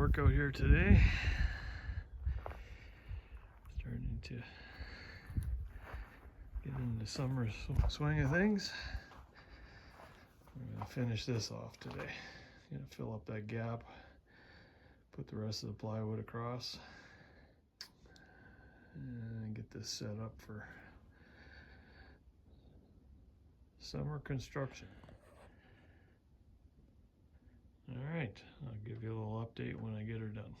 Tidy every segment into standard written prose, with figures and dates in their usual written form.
workout here today. Starting to get into the summer swing of things. I'm going to finish this off today. Gonna fill up that gap, put the rest of the plywood across, and get this set up for summer construction. All right, I'll give you a little update when I get her done.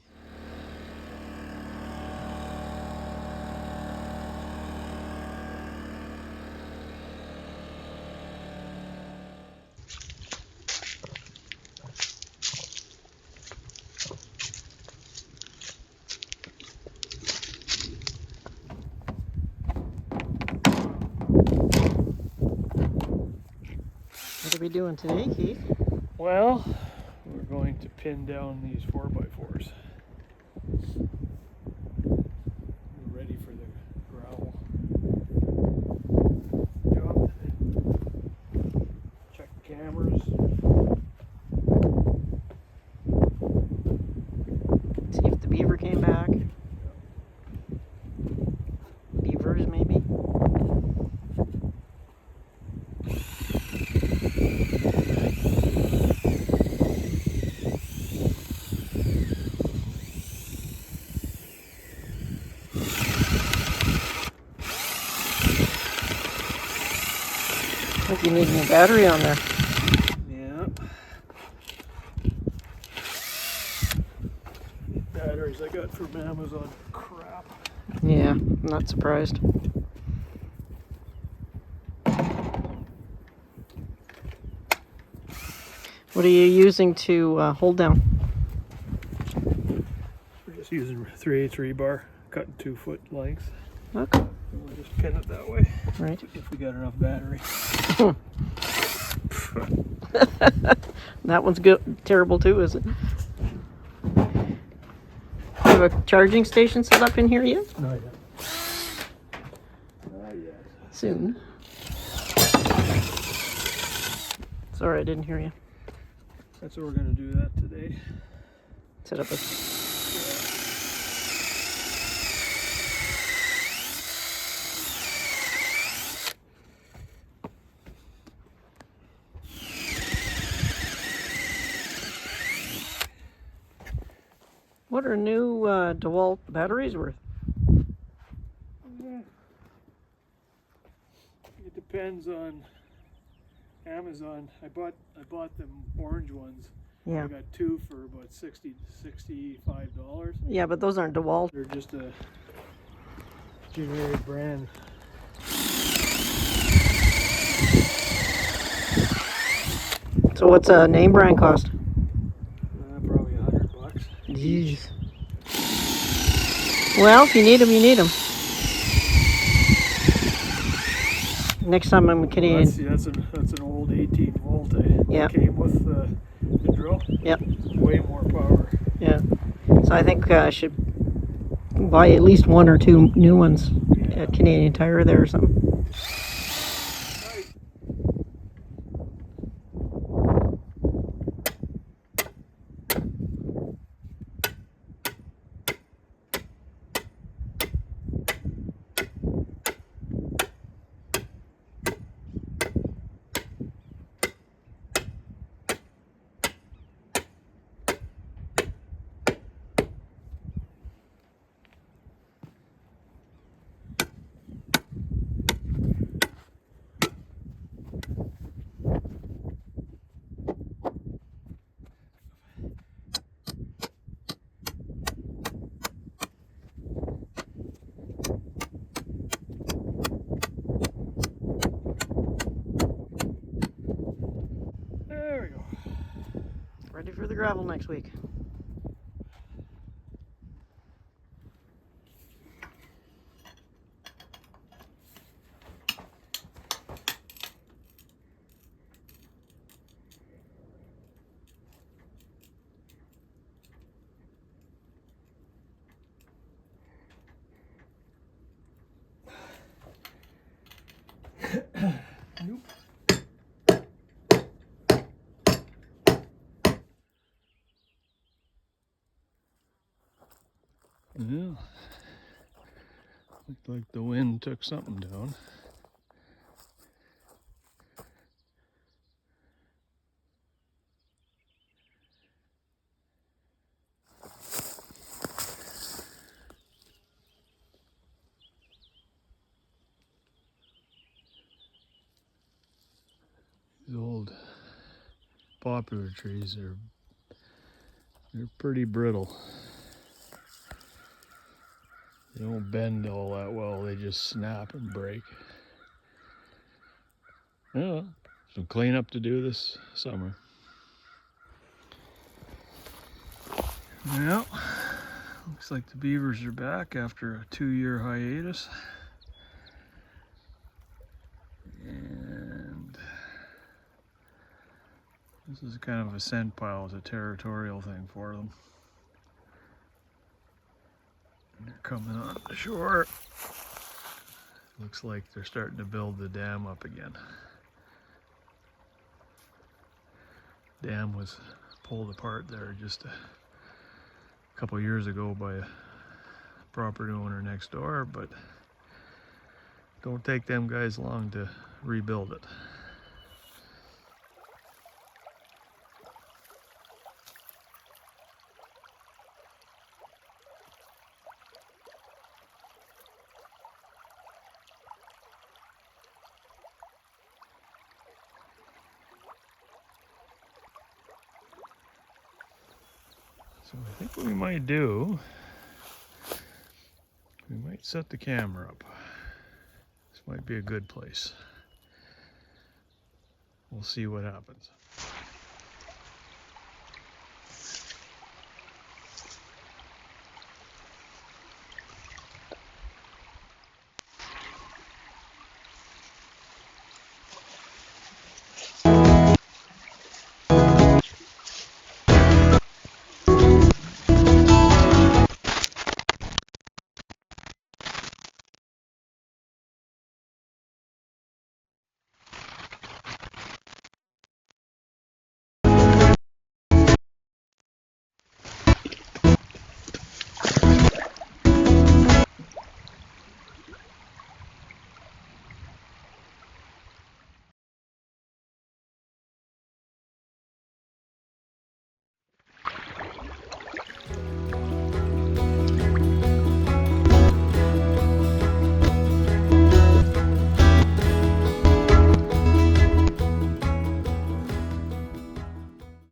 What are we doing today, Keith? Well, we're going to pin down these 4x4s. We're ready for the gravel job today. Check the cameras. See if the beaver came back. Beavers, maybe? I think you need a new battery on there. Yeah. Batteries I got from Amazon. Crap. Yeah, I'm not surprised. What are you using to hold down? We're just using 3/8 rebar, cutting 2-foot lengths. Okay. And we'll just pin it that way. Right. If we got enough battery. That one's good. Terrible too, is it? You have a charging station set up in here yet? Not yet. Not yet. Soon. Sorry, I didn't hear you. That's what we're going to do that today. Set up a... What are new DeWalt batteries worth? It depends on Amazon. I bought them orange ones. Yeah. I got 2 for about $60 to $65. Yeah, but those aren't DeWalt. They're just a generic brand. So what's a name brand cost? Probably $100. Jeez. Well, if you need them, you need them. Next time I'm in Canadian. That's an old 18 volt. Yeah. Came with the drill. Yep. Way more power. Yeah. So I think I should buy at least 1 or 2 new ones at Canadian Tire there or something. Ready for the gravel next week. Nope. 1 Yeah. Looked like the wind took something down. These old poplar trees they're pretty brittle. They don't bend all that well, they just snap and break. Yeah, some cleanup to do this summer. Well, looks like the beavers are back after a 2-year hiatus. And this is kind of a scent pile, it's a territorial thing for them. And they're coming on the shore. Looks like they're starting to build the dam up again. Dam was pulled apart there just a couple years ago by a property owner next door, but don't take them guys long to rebuild it. So I think what we might do, we might set the camera up. This might be a good place. We'll see what happens.